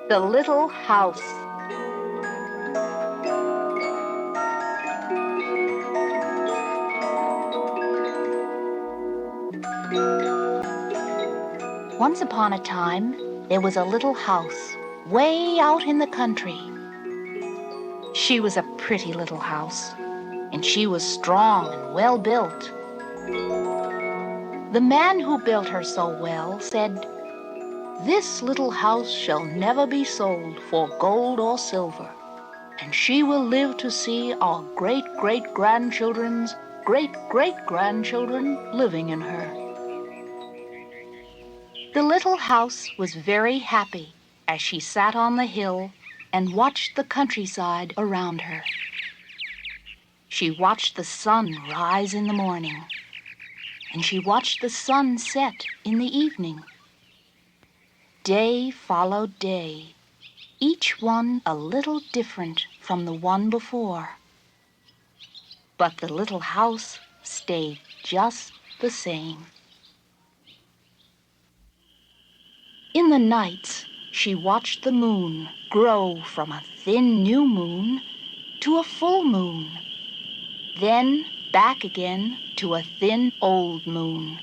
The Little House. Once upon a time, there was a little house way out in the country. She was a pretty little house, and she was strong and well built. The man who built her so well said, "This little house shall never be sold for gold or silver, and she will live to see our great-great-grandchildren's great-great-grandchildren living in her." The little house was very happy as she sat on the hill and watched the countryside around her. She watched the sun rise in the morning, and she watched the sun set in the evening. Day followed day, each one a little different from the one before. But the little house stayed just the same. In the nights, she watched the moon grow from a thin new moon to a full moon, then back again to a thin old moon.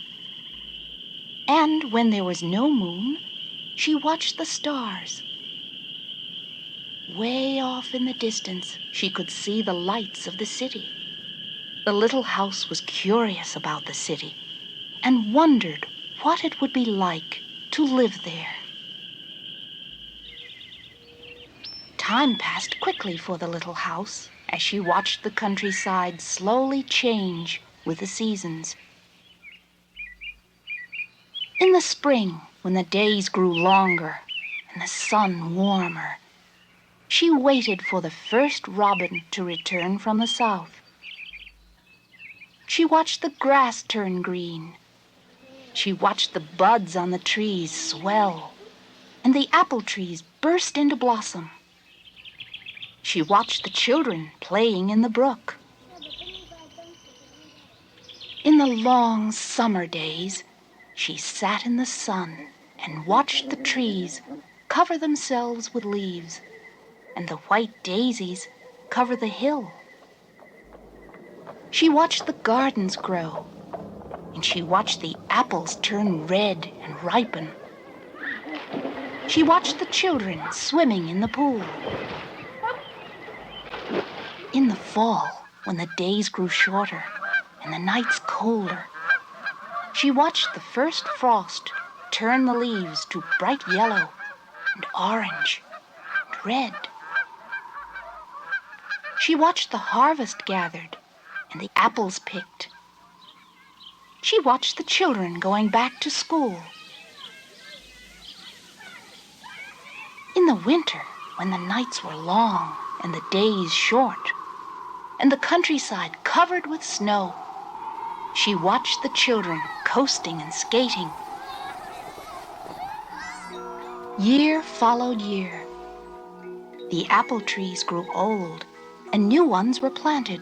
And when there was no moon, she watched the stars. Way off in the distance, she could see the lights of the city. The little house was curious about the city and wondered what it would be like to live there. Time passed quickly for the little house as she watched the countryside slowly change with the seasons. In the spring, when the days grew longer and the sun warmer, she waited for the first robin to return from the south. She watched the grass turn green. She watched the buds on the trees swell and the apple trees burst into blossom. She watched the children playing in the brook. In the long summer days, she sat in the sun and watched the trees cover themselves with leaves, and the white daisies cover the hill. She watched the gardens grow, and she watched the apples turn red and ripen. She watched the children swimming in the pool. In the fall, when the days grew shorter and the nights colder, she watched the first frost turn the leaves to bright yellow and orange and red. She watched the harvest gathered and the apples picked. She watched the children going back to school. In the winter, when the nights were long and the days short, and the countryside covered with snow, she watched the children coasting and skating. Year followed year. The apple trees grew old, and new ones were planted.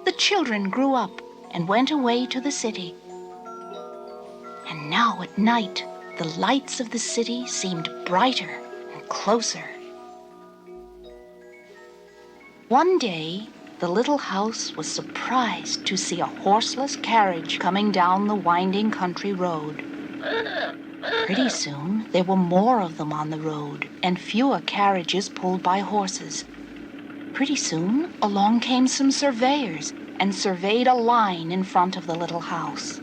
The children grew up and went away to the city. And now at night, the lights of the city seemed brighter and closer. One day, the little house was surprised to see a horseless carriage coming down the winding country road. Pretty soon, there were more of them on the road, and fewer carriages pulled by horses. Pretty soon, along came some surveyors and surveyed a line in front of the little house.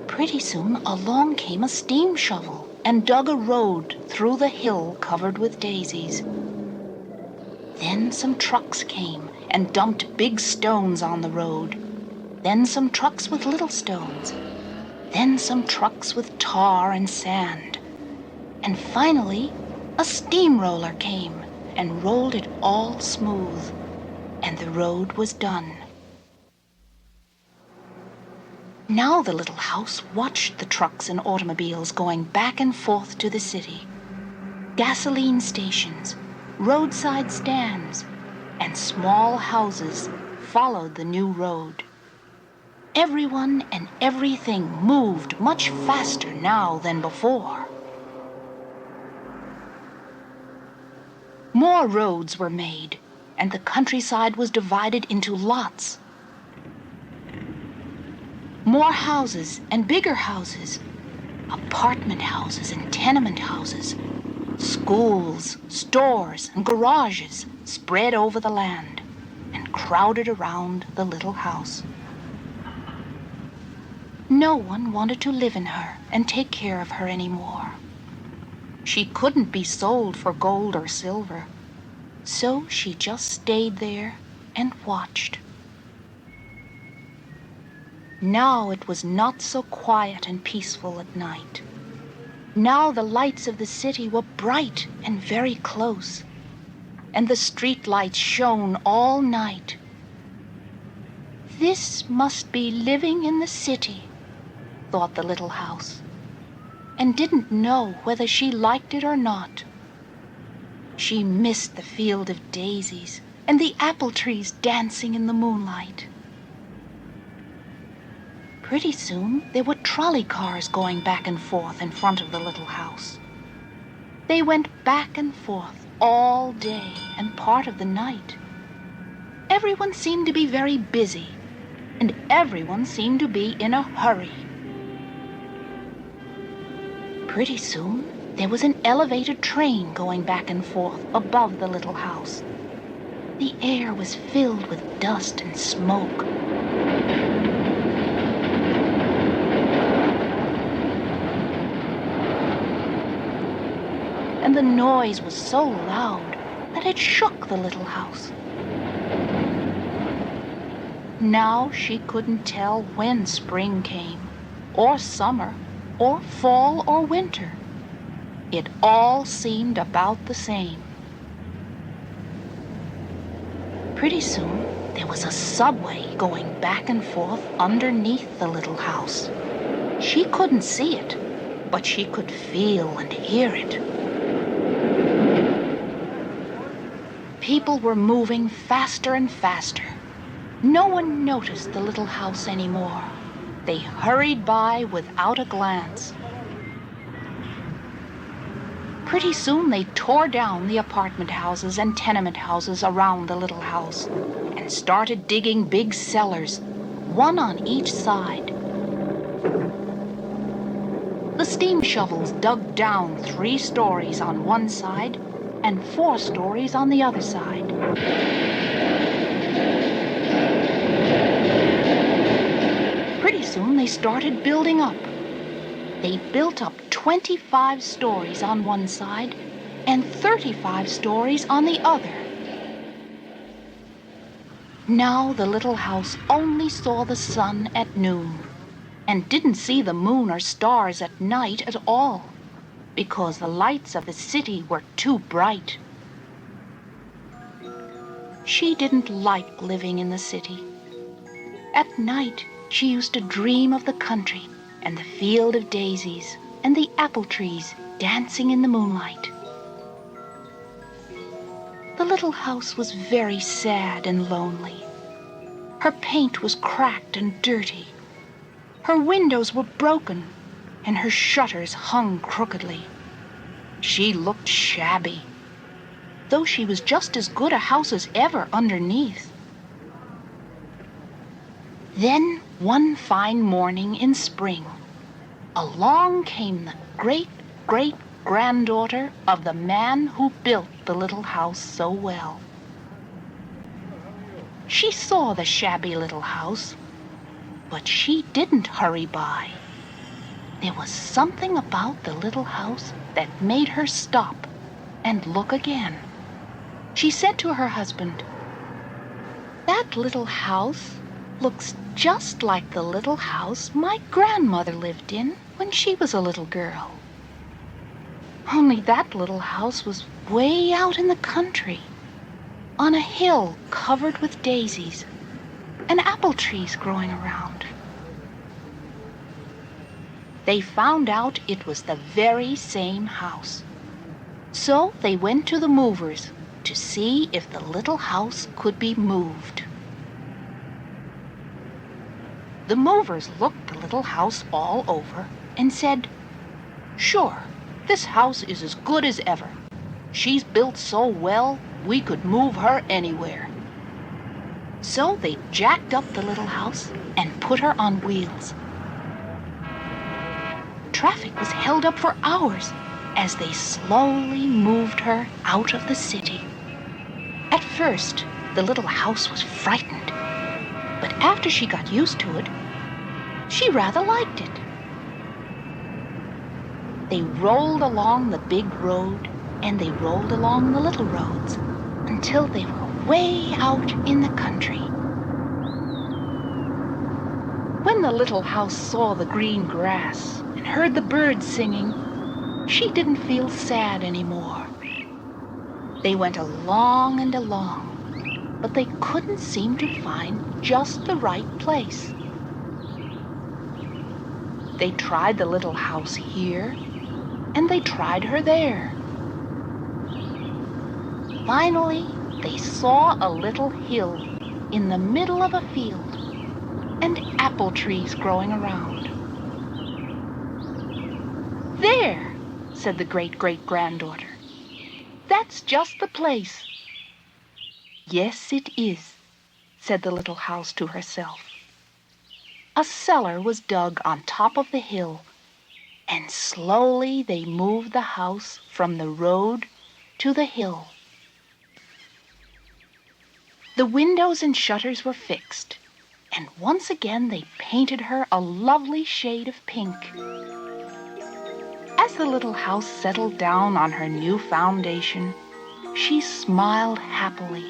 Pretty soon, along came a steam shovel and dug a road through the hill covered with daisies. Then some trucks came and dumped big stones on the road. Then some trucks with little stones. Then some trucks with tar and sand. And finally, a steamroller came and rolled it all smooth, and the road was done. Now the little house watched the trucks and automobiles going back and forth to the city. Gasoline stations, roadside stands, and small houses followed the new road. Everyone and everything moved much faster now than before. More roads were made, and the countryside was divided into lots. More houses and bigger houses, apartment houses and tenement houses, schools, stores, and garages spread over the land and crowded around the little house. No one wanted to live in her and take care of her anymore. She couldn't be sold for gold or silver, so she just stayed there and watched. Now it was not so quiet and peaceful at night. Now the lights of the city were bright and very close, and the street lights shone all night. This must be living in the city, thought the little house, and didn't know whether she liked it or not. She missed the field of daisies and the apple trees dancing in the moonlight. Pretty soon there were trolley cars going back and forth in front of the little house. They went back and forth all day and part of the night. Everyone seemed to be very busy, and everyone seemed to be in a hurry. Pretty soon, there was an elevated train going back and forth above the little house. The air was filled with dust and smoke. And the noise was so loud that it shook the little house. Now she couldn't tell when spring came, or summer, or fall or winter. It all seemed about the same. Pretty soon, there was a subway going back and forth underneath the little house. She couldn't see it, but she could feel and hear it. People were moving faster and faster. No one noticed the little house anymore. They hurried by without a glance. Pretty soon they tore down the apartment houses and tenement houses around the little house and started digging big cellars, one on each side. The steam shovels dug down 3 stories on one side and 4 stories on the other side. Pretty soon they started building up. They built up 25 stories on one side and 35 stories on the other. Now the little house only saw the sun at noon and didn't see the moon or stars at night at all, because the lights of the city were too bright. She didn't like living in the city. At night, she used to dream of the country and the field of daisies and the apple trees dancing in the moonlight. The little house was very sad and lonely. Her paint was cracked and dirty. Her windows were broken, and her shutters hung crookedly. She looked shabby, though she was just as good a house as ever underneath. Then, one fine morning in spring, along came the great-great-granddaughter of the man who built the little house so well. She saw the shabby little house, but she didn't hurry by. There was something about the little house that made her stop and look again. She said to her husband, "That little house looks just like the little house my grandmother lived in when she was a little girl. Only that little house was way out in the country, on a hill covered with daisies and apple trees growing around." They found out it was the very same house. So they went to the movers to see if the little house could be moved. The movers looked the little house all over and said, "Sure, this house is as good as ever. She's built so well, we could move her anywhere." So they jacked up the little house and put her on wheels. Traffic was held up for hours as they slowly moved her out of the city. At first, the little house was frightened, but after she got used to it, she rather liked it. They rolled along the big road, and they rolled along the little roads until they were way out in the country. When the little house saw the green grass and heard the birds singing, she didn't feel sad anymore. They went along and along, but they couldn't seem to find just the right place. They tried the little house here, and they tried her there. Finally, they saw a little hill in the middle of a field and apple trees growing around. "There," said the great-great-granddaughter. "That's just the place." "Yes, it is," said the little house to herself. A cellar was dug on top of the hill, and slowly they moved the house from the road to the hill. The windows and shutters were fixed, and once again they painted her a lovely shade of pink. As the little house settled down on her new foundation, she smiled happily.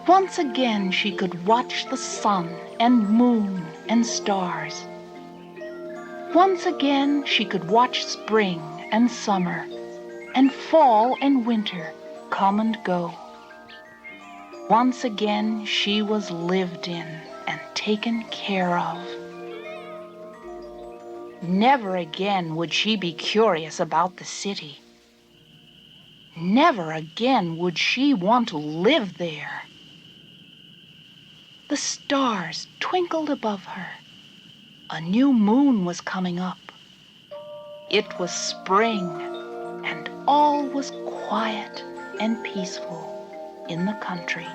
Once again she could watch the sun and moon and stars. Once again she could watch spring and summer and fall and winter come and go. Once again she was lived in and taken care of. Never again would she be curious about the city. Never again would she want to live there. The stars twinkled above her. A new moon was coming up. It was spring, and all was quiet and peaceful in the country.